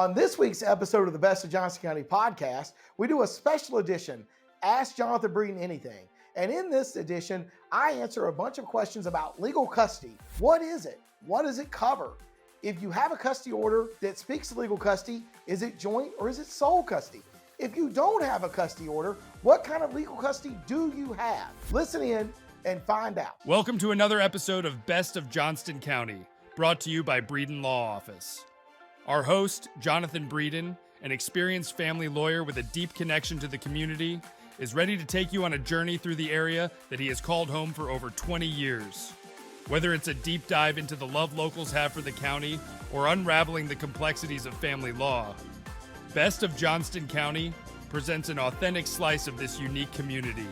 On this week's episode of the Best of Johnston County podcast, we do a special edition, Ask Jonathan Breeden Anything. And in this edition, I answer a bunch of questions about legal custody. What is it? What does it cover? If you have a custody order that speaks to legal custody, is it joint or is it sole custody? If you don't have a custody order, what kind of legal custody do you have? Listen in and find out. Welcome to another episode of Best of Johnston County, brought to you by Breeden Law Office. Our host, Jonathan Breeden, an experienced family lawyer with a deep connection to the community, is ready to take you on a journey through the area that he has called home for over 20 years. Whether it's a deep dive into the love locals have for the county or unraveling the complexities of family law, Best of Johnston County presents an authentic slice of this unique community.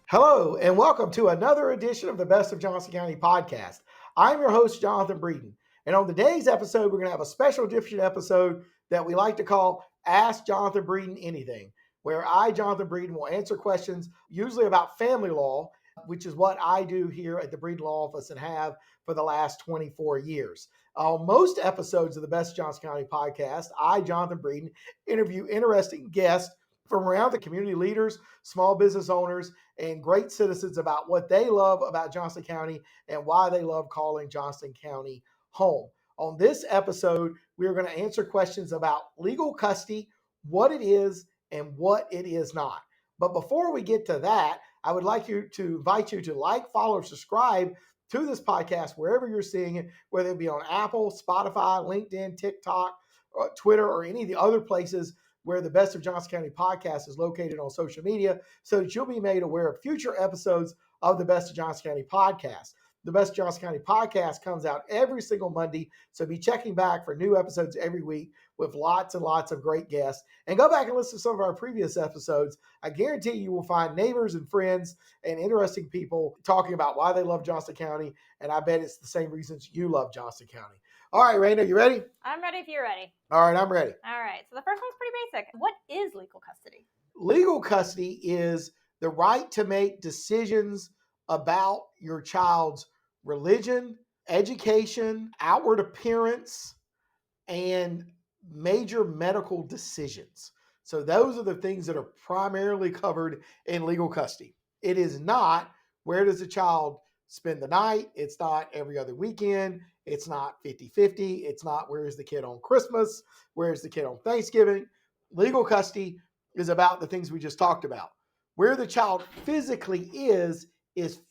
Hello, and welcome to another edition of the Best of Johnston County podcast. I'm your host, Jonathan Breeden. And on today's episode, we're going to have a special edition episode that we like to call Ask Jonathan Breeden Anything, where I, Jonathan Breeden, will answer questions usually about family law, which is what I do here at the Breeden Law Office and have for the last 24 years. Most episodes of the Best of Johnston County podcast, I, Jonathan Breeden, interview interesting guests from around the community, leaders, small business owners, and great citizens about what they love about Johnston County and why they love calling Johnston County home. On this episode, we are going to answer questions about legal custody, what it is and what it is not. But before we get to that, I would like to invite you to like, follow, or subscribe to this podcast wherever you're seeing it, whether it be on Apple, Spotify, LinkedIn, TikTok, or Twitter, or any of the other places where the Best of Johnston County podcast is located on social media, so that you'll be made aware of future episodes of the Best of Johnston County podcast. The Best of Johnston County podcast comes out every single Monday, so be checking back for new episodes every week with lots and lots of great guests. And go back and listen to some of our previous episodes. I guarantee you will find neighbors and friends and interesting people talking about why they love Johnston County, and I bet it's the same reasons you love Johnston County. All right, Raina, you ready? I'm ready if you're ready. All right, I'm ready. All right, so the first one's pretty basic. What is legal custody? Legal custody is the right to make decisions about your child's religion, education, outward appearance, and major medical decisions. So those are the things that are primarily covered in legal custody. It is not where does the child spend the night. It's not every other weekend. It's not 50-50. It's not where is the kid on Christmas? Where is the kid on Thanksgiving? Legal custody is about the things we just talked about. Where the child physically is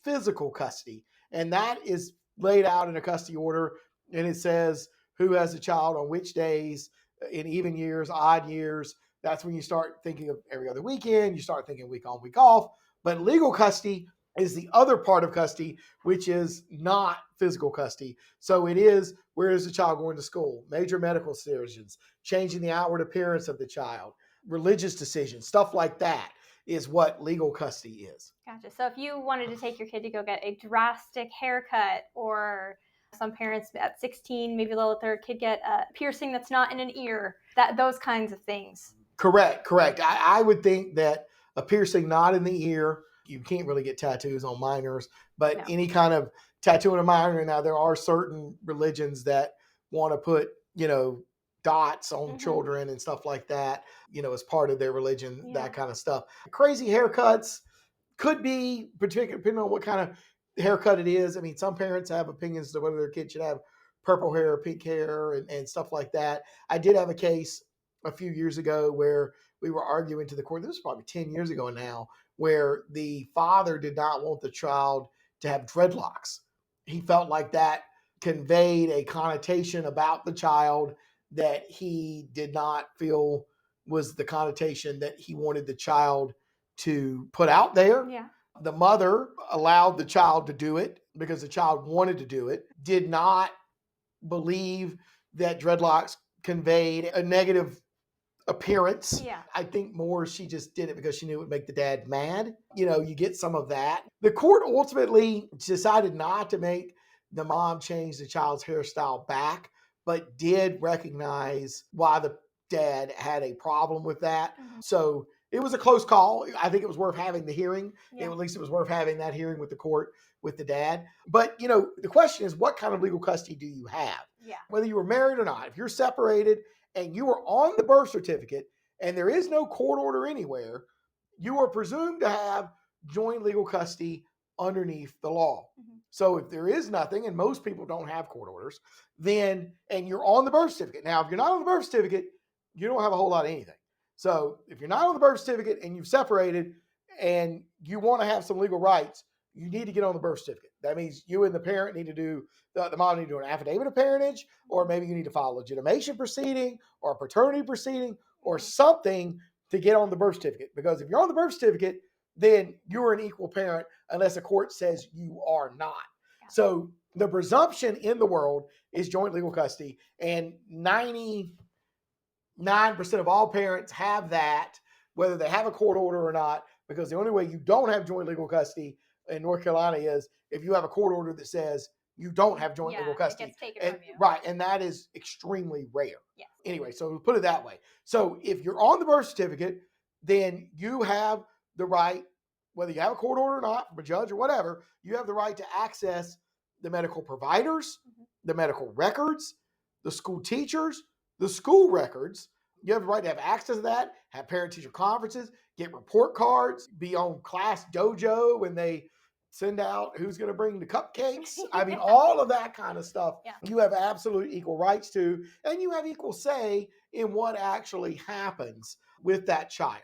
physical custody. And that is laid out in a custody order. And it says who has the child on which days, in even years, odd years. That's when you start thinking of every other weekend. You start thinking week on, week off. But legal custody is the other part of custody, which is not physical custody. So it is, where is the child going to school? Major medical decisions, changing the outward appearance of the child, religious decisions, stuff like that is what legal custody is. Gotcha. So if you wanted to take your kid to go get a drastic haircut, or some parents at 16 maybe they'll let their kid get a piercing that's not in an ear, those kinds of things. Correct. I would think that a piercing not in the ear, you can't really get tattoos on minors, but No. Any kind of tattoo on a minor. Now there are certain religions that want to put, dots on children and stuff like that, as part of their religion, that kind of stuff. Crazy haircuts could be particular, depending on what kind of haircut it is. I mean, some parents have opinions as to whether their kid should have purple hair or pink hair and stuff like that. I did have a case a few years ago where we were arguing to the court. This was probably 10 years ago now, where the father did not want the child to have dreadlocks. He felt like that conveyed a connotation about the child that he did not feel was the connotation that he wanted the child to put out there. Yeah. The mother allowed the child to do it because the child wanted to do it, did not believe that dreadlocks conveyed a negative appearance. Yeah. I think more she just did it because she knew it would make the dad mad. You get some of that. The court ultimately decided not to make the mom change the child's hairstyle back, but did recognize why the dad had a problem with that. Mm-hmm. So it was a close call. I think it was worth having the hearing. Yeah. At least it was worth having that hearing with the court, with the dad. But, the question is, what kind of legal custody do you have? Yeah. Whether you were married or not. If you're separated and you are on the birth certificate and there is no court order anywhere, you are presumed to have joint legal custody underneath the law. So if there is nothing, and most people don't have court orders, then, and you're on the birth certificate. Now, if you're not on the birth certificate, you don't have a whole lot of anything. So if you're not on the birth certificate and you've separated and you want to have some legal rights, you need to get on the birth certificate. That means you and the parent need to do, the mom need to do an affidavit of parentage, or maybe you need to file a legitimation proceeding or a paternity proceeding or something to get on the birth certificate. Because if you're on the birth certificate, then you're an equal parent unless a court says you are not. Yeah. So the presumption in the world is joint legal custody, and 99% of all parents have that, whether they have a court order or not, because the only way you don't have joint legal custody in North Carolina is if you have a court order that says you don't have joint legal custody. It gets taken from you. Right, and that is extremely rare. Yes. Anyway, so we'll put it that way. So if you're on the birth certificate, then you have the right, whether you have a court order or not, from a judge or whatever, you have the right to access the medical providers, the medical records, the school teachers, the school records. You have the right to have access to that, have parent-teacher conferences, get report cards, be on Class Dojo when they send out who's going to bring the cupcakes. I mean, all of that kind of stuff, you have absolute equal rights to, and you have equal say in what actually happens with that child.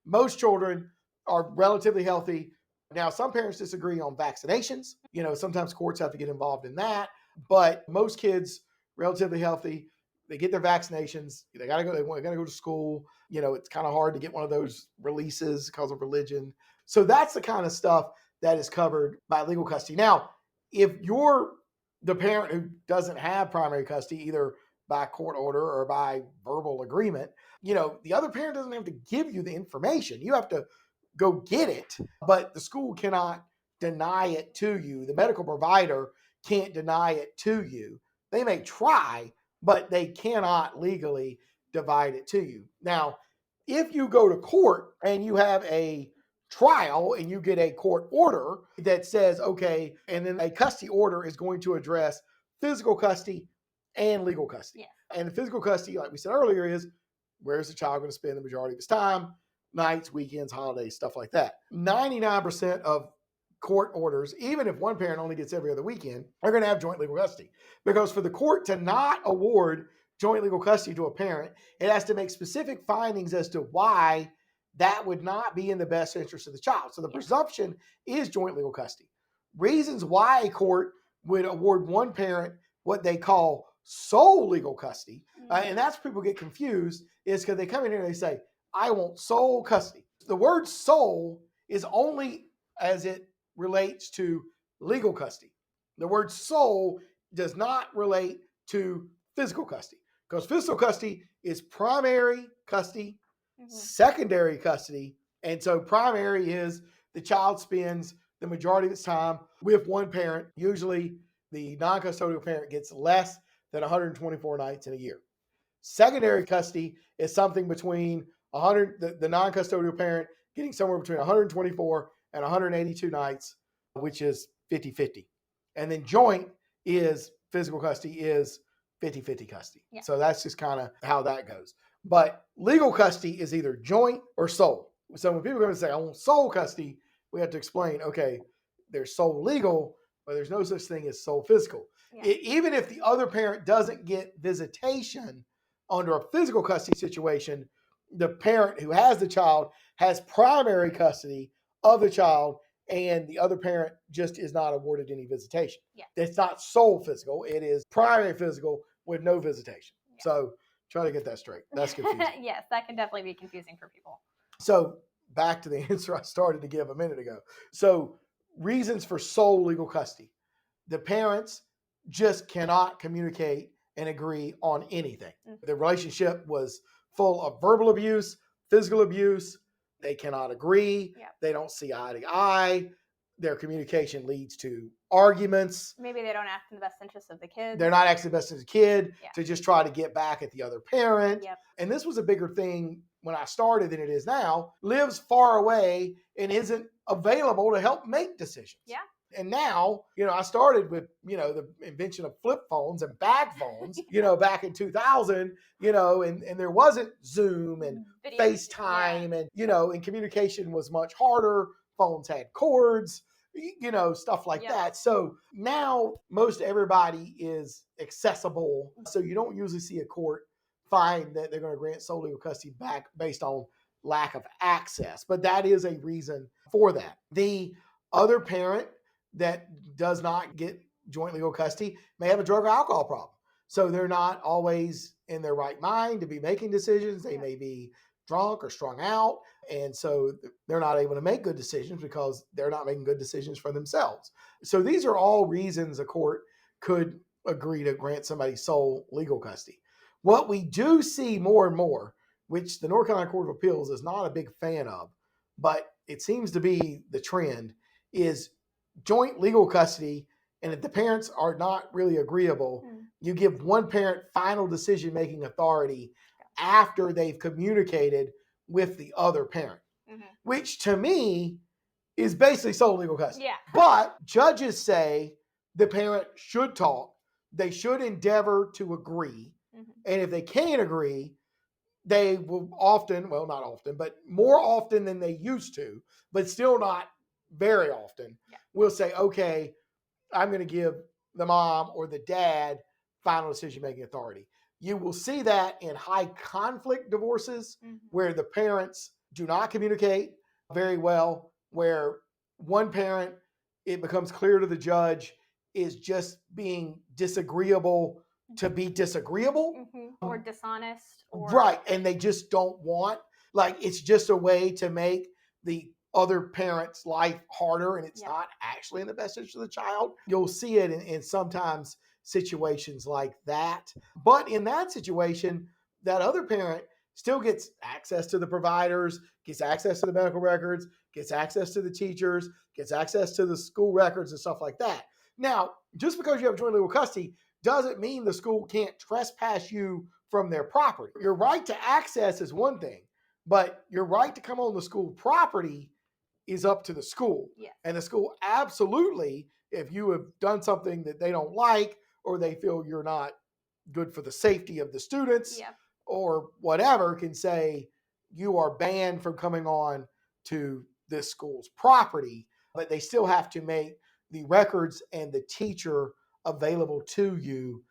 Most children are relatively healthy. Now, some parents disagree on vaccinations. You know, sometimes courts have to get involved in that, but most kids relatively healthy. They get their vaccinations. They got to go to school. You know, it's kind of hard to get one of those releases because of religion. So that's the kind of stuff that is covered by legal custody. Now, if you're the parent who doesn't have primary custody, either by court order or by verbal agreement, you know, the other parent doesn't have to give you the information. You have to go get it, but the school cannot deny it to you. The medical provider can't deny it to you. They may try, but they cannot legally divide it to you. Now, if you go to court and you have a trial and you get a court order that says, okay, and then a custody order is going to address physical custody and legal custody. Yeah. And the physical custody, like we said earlier, is where's the child going to spend the majority of his time, nights, weekends, holidays, stuff like that. 99% of court orders, even if one parent only gets every other weekend, are going to have joint legal custody. Because for the court to not award joint legal custody to a parent, it has to make specific findings as to why that would not be in the best interest of the child. So the presumption is joint legal custody. Reasons why a court would award one parent what they call sole legal custody, and that's where people get confused, is because they come in here and they say, I want sole custody. The word sole is only as it relates to legal custody. The word sole does not relate to physical custody, because physical custody is primary custody, secondary custody. And so primary is the child spends the majority of its time with one parent. Usually the non-custodial parent gets less than 124 nights in a year. Secondary custody is something between the non-custodial parent getting somewhere between 124 and 182 nights, which is 50-50. And then joint is physical custody is 50-50 custody. Yeah. So that's just kind of how that goes. But legal custody is either joint or sole. So when people are going to say, I want sole custody, we have to explain, okay, there's sole legal, but there's no such thing as sole physical. Yeah. Even if the other parent doesn't get visitation under a physical custody situation, the parent who has the child has primary custody of the child, and the other parent just is not awarded any visitation. Yeah. It's not sole physical. It is primary physical with no visitation. Yeah. So try to get that straight. That's confusing. Yes, that can definitely be confusing for people. So back to the answer I started to give a minute ago. So reasons for sole legal custody. The parents just cannot communicate and agree on anything. Mm-hmm. The relationship was full of verbal abuse, physical abuse. They cannot agree. Yep. They don't see eye to eye. Their communication leads to arguments. Maybe they don't act in the best interest of the kid. They're not acting in the best interest of the kid to just try to get back at the other parent. Yep. And this was a bigger thing when I started than it is now. Lives far away and isn't available to help make decisions. Yeah. And now, I started with, the invention of flip phones and bag phones, back in 2000, and there wasn't Zoom and FaceTime and communication was much harder. Phones had cords, stuff like that. So now most everybody is accessible. So you don't usually see a court find that they're going to grant sole legal custody back based on lack of access. But that is a reason for that. The other parent that does not get joint legal custody may have a drug or alcohol problem. So they're not always in their right mind to be making decisions. They may be drunk or strung out. And so they're not able to make good decisions because they're not making good decisions for themselves. So these are all reasons a court could agree to grant somebody sole legal custody. What we do see more and more, which the North Carolina Court of Appeals is not a big fan of, but it seems to be the trend, is joint legal custody. And if the parents are not really agreeable, you give one parent final decision-making authority after they've communicated with the other parent, which to me is basically sole legal custody. Yeah. But judges say the parent should talk. They should endeavor to agree. And if they can't agree, they will often, well, not often, but more often than they used to, but still not very often, will say, okay, I'm going to give the mom or the dad final decision-making authority. You will see that in high conflict divorces where the parents do not communicate very well, where one parent, it becomes clear to the judge, is just being disagreeable to be disagreeable. Or dishonest. Right. And they just don't want, it's just a way to make the other parent's life harder, and it's not actually in the best interest of the child. You'll see it in sometimes situations like that. But in that situation, that other parent still gets access to the providers, gets access to the medical records, gets access to the teachers, gets access to the school records and stuff like that. Now, just because you have joint legal custody doesn't mean the school can't trespass you from their property. Your right to access is one thing, but your right to come on the school property is up to the school. And the school absolutely, if you have done something that they don't like, or they feel you're not good for the safety of the students or whatever, can say you are banned from coming on to this school's property, but they still have to make the records and the teacher available to you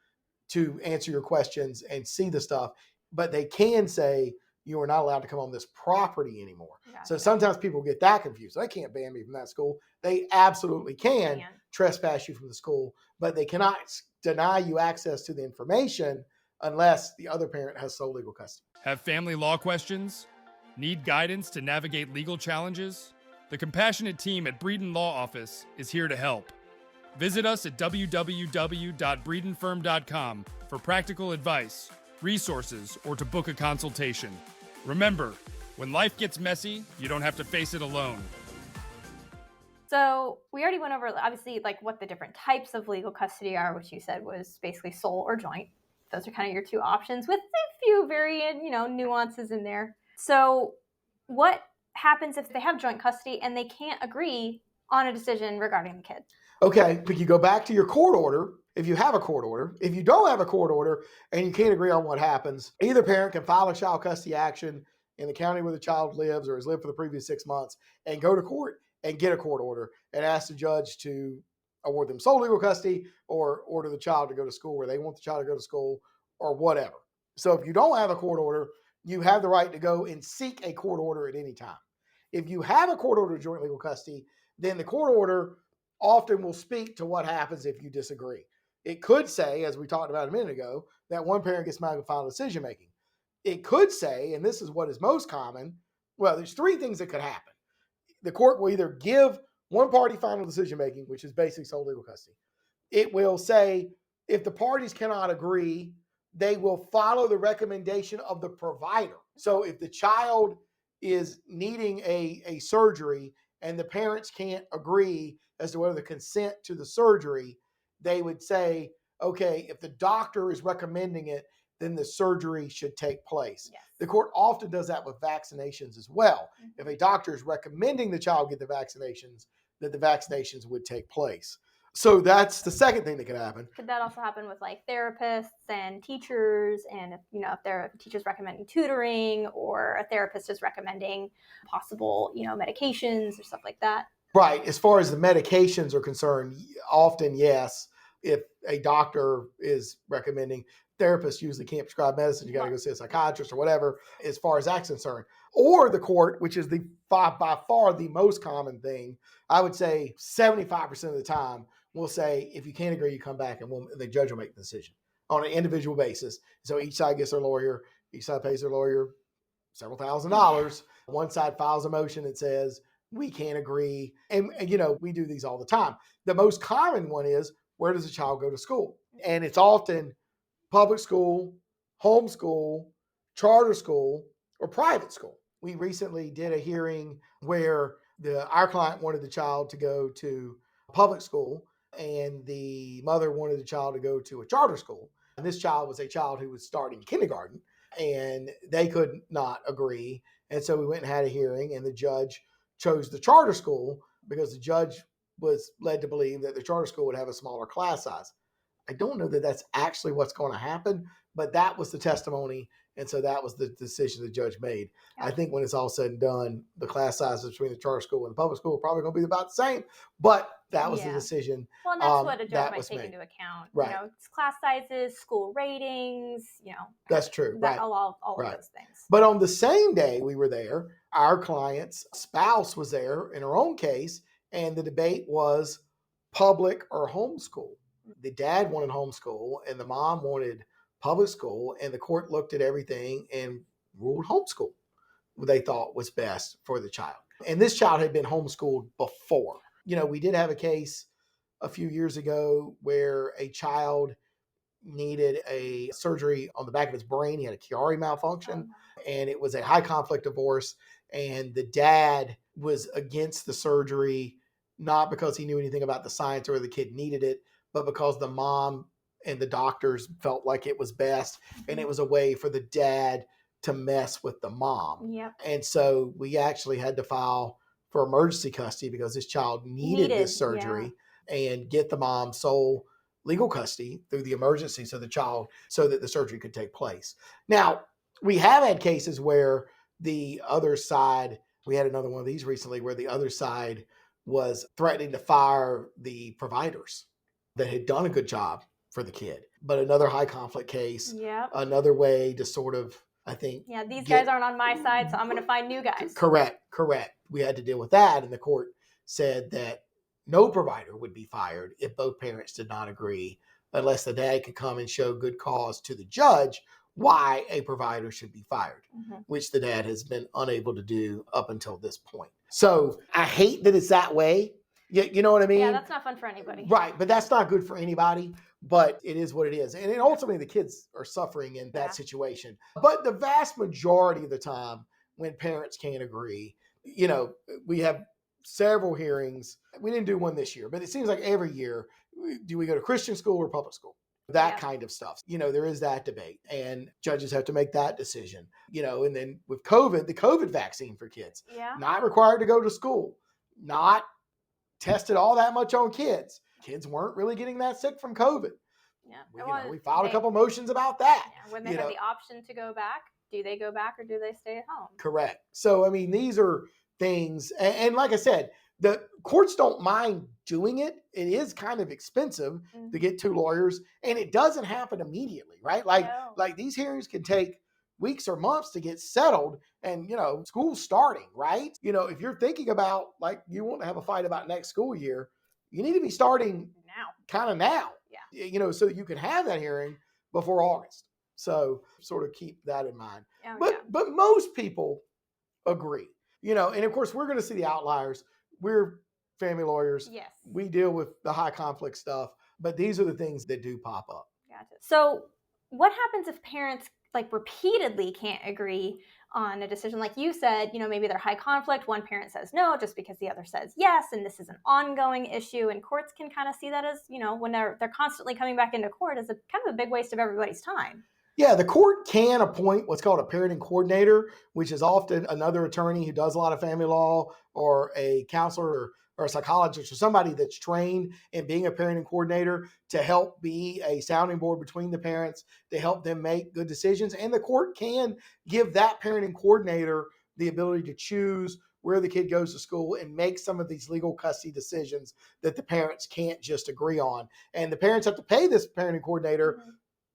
to answer your questions and see the stuff. But they can say you are not allowed to come on this property anymore. So sometimes people get that confused. They can't ban me from that school. They absolutely can trespass you from the school, but they cannot deny you access to the information unless the other parent has sole legal custody. Have family law questions? Need guidance to navigate legal challenges? The compassionate team at Breeden Law Office is here to help. Visit us at www.breedenfirm.com for practical advice, resources, or to book a consultation. Remember, when life gets messy, you don't have to face it alone. So we already went over, obviously, what the different types of legal custody are, which you said was basically sole or joint. Those are kind of your two options with a few variant, nuances in there. So what happens if they have joint custody and they can't agree on a decision regarding the kid? Okay, but you go back to your court order. If you have a court order, if you don't have a court order and you can't agree on what happens, either parent can file a child custody action in the county where the child lives or has lived for the previous 6 months and go to court and get a court order and ask the judge to award them sole legal custody or order the child to go to school where they want the child to go to school or whatever. So if you don't have a court order, you have the right to go and seek a court order at any time. If you have a court order of joint legal custody, then the court order often will speak to what happens if you disagree. It could say, as we talked about a minute ago, that one parent gets mad at final decision making. It could say, and this is what is most common, well, there's three things that could happen. The court will either give one party final decision making, which is basically sole legal custody. It will say, if the parties cannot agree, they will follow the recommendation of the provider. So if the child is needing a surgery and the parents can't agree as to whether to consent to the surgery, they would say, okay, if the doctor is recommending it, then the surgery should take place. Yes. The court often does that with vaccinations as well. If a doctor is recommending the child get the vaccinations, that the vaccinations would take place. So that's the second thing that could happen. Could that also happen with like therapists and teachers? And if their teachers recommending tutoring, or a therapist is recommending possible, medications or stuff like that? Right. As far as the medications are concerned, often, yes. If a doctor is recommending, therapists usually can't prescribe medicine. You got to go see a psychiatrist or whatever, as far as that's concerned. Or the court, which is by far the most common thing. I would say 75% of the time will say, if you can't agree, you come back and the judge will make the decision on an individual basis. So each side gets their lawyer. Each side pays their lawyer several $1,000s. One side files a motion that says, we can't agree. And we do these all the time. The most common one is, where does a child go to school? And it's often public school, homeschool, charter school, or private school. We recently did a hearing where our client wanted the child to go to public school, and the mother wanted the child to go to a charter school. And this child was a child who was starting kindergarten, and they could not agree. And so we went and had a hearing, and the judge chose the charter school because the judge was led to believe that the charter school would have a smaller class size. I don't know that that's actually what's going to happen, but that was the testimony. And so that was the decision the judge made. Yeah. I think when it's all said and done, the class sizes between the charter school and the public school are probably going to be about the same, but that was the decision. Well, and that's what a judge might take into account. Right. It's class sizes, school ratings, That's true. Right. All of those things. But on the same day we were there, our client's spouse was there in her own case, and the debate was public or homeschool. The dad wanted homeschool and the mom wanted public school, and the court looked at everything and ruled homeschool, what they thought was best for the child. And this child had been homeschooled before. We did have a case a few years ago where a child needed a surgery on the back of his brain. He had a Chiari malfunction, and it was a high conflict divorce. And the dad was against the surgery, not because he knew anything about the science or the kid needed it, but because the mom and the doctors felt like it was best. And it was a way for the dad to mess with the mom. Yep. And so we actually had to file for emergency custody because this child needed this surgery, and get the mom sole legal custody through the emergency so that the surgery could take place. Now, we have had cases where the other side, we had another one of these recently where the other side was threatening to fire the providers that had done a good job for the kid. But another high conflict case, another way to sort of, I think. Yeah, these guys aren't on my side, so I'm going to find new guys. Correct. We had to deal with that, and the court said that no provider would be fired if both parents did not agree, unless the dad could come and show good cause to the judge why a provider should be fired, which the dad has been unable to do up until this point. So I hate that it's that way. You know what I mean? Yeah, that's not fun for anybody. Right, but that's not good for anybody, but it is what it is. And ultimately the kids are suffering in that situation. But the vast majority of the time when parents can't agree, we have several hearings. We didn't do one this year, but it seems like every year, do we go to Christian school or public school? That kind of stuff. There is that debate, and judges have to make that decision. And then with COVID, the COVID vaccine for kids, not required to go to school, not tested all that much on kids. Kids weren't really getting that sick from COVID. Yeah. We filed a couple motions about that. Yeah. When they have the option to go back, do they go back or do they stay at home? Correct. So, these are things, and like I said, the courts don't mind doing it. It is kind of expensive to get two lawyers, and it doesn't happen immediately, right? Like these hearings can take weeks or months to get settled, and school's starting, right? If you're thinking about, like, you want to have a fight about next school year, you need to be starting now. Yeah. So that you can have that hearing before August. So sort of keep that in mind. But most people agree, and of course we're going to see the outliers. We're family lawyers. Yes. We deal with the high conflict stuff, but these are the things that do pop up. Gotcha. So what happens if parents repeatedly can't agree on a decision? Like you said, maybe they're high conflict. One parent says no just because the other says yes, and this is an ongoing issue. And courts can kind of see that as, when they're constantly coming back into court, as a kind of a big waste of everybody's time. Yeah, the court can appoint what's called a parenting coordinator, which is often another attorney who does a lot of family law, or a counselor, or or a psychologist or somebody that's trained in being a parenting coordinator to help be a sounding board between the parents, to help them make good decisions. And the court can give that parenting coordinator the ability to choose where the kid goes to school and make some of these legal custody decisions that the parents can't just agree on. And the parents have to pay this parenting coordinator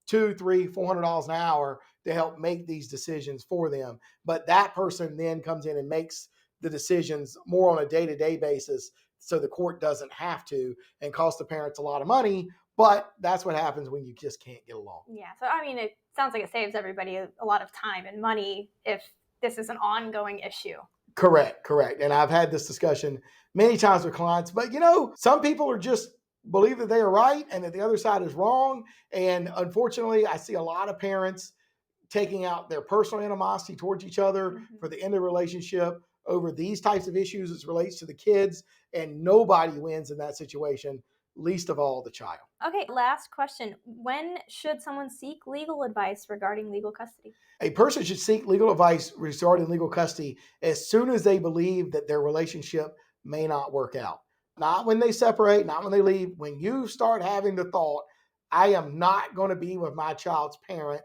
$200, $300, $400 an hour to help make these decisions for them. But that person then comes in and makes the decisions more on a day-to-day basis, so the court doesn't have to, and cost the parents a lot of money. But that's what happens when you just can't get along. Yeah. So, I mean, it sounds like it saves everybody a lot of time and money if this is an ongoing issue. Correct. And I've had this discussion many times with clients, but some people are just believe that they are right and that the other side is wrong. And unfortunately, I see a lot of parents taking out their personal animosity towards each other for the end of the relationship over these types of issues as relates to the kids, and nobody wins in that situation, least of all the child. Okay, last question. When should someone seek legal advice regarding legal custody? A person should seek legal advice regarding legal custody as soon as they believe that their relationship may not work out. Not when they separate, not when they leave. When you start having the thought, I am not going to be with my child's parent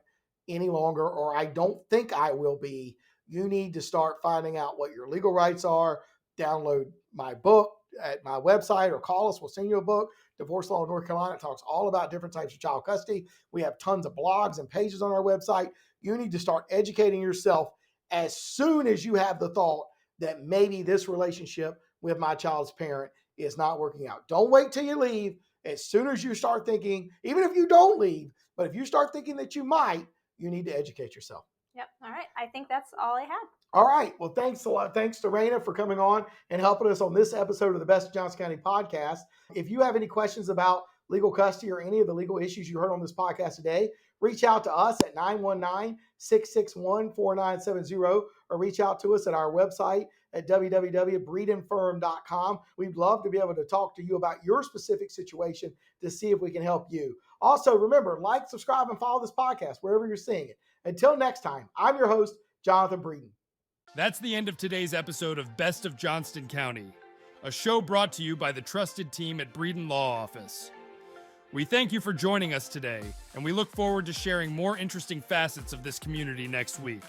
any longer, or I don't think I will be, you need to start finding out what your legal rights are. Download my book at my website or call us. We'll send you a book. Divorce Law of North Carolina talks all about different types of child custody. We have tons of blogs and pages on our website. You need to start educating yourself as soon as you have the thought that maybe this relationship with my child's parent is not working out. Don't wait till you leave. As soon as you start thinking, even if you don't leave, but if you start thinking that you might, you need to educate yourself. Yep. All right. I think that's all I had. All right. Well, thanks a lot. Thanks to Raina for coming on and helping us on this episode of the Best of Johnston County podcast. If you have any questions about legal custody or any of the legal issues you heard on this podcast today, reach out to us at 919-661-4970 or reach out to us at our website at www.breedenfirm.com. We'd love to be able to talk to you about your specific situation to see if we can help you. Also, remember, like, subscribe, and follow this podcast wherever you're seeing it. Until next time, I'm your host, Jonathan Breeden. That's the end of today's episode of Best of Johnston County, a show brought to you by the trusted team at Breeden Law Office. We thank you for joining us today, and we look forward to sharing more interesting facets of this community next week.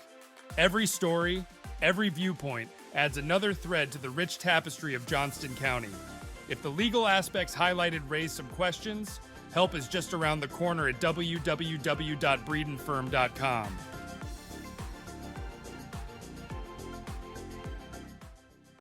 Every story, every viewpoint adds another thread to the rich tapestry of Johnston County. If the legal aspects highlighted raise some questions, help is just around the corner at www.breedenfirm.com.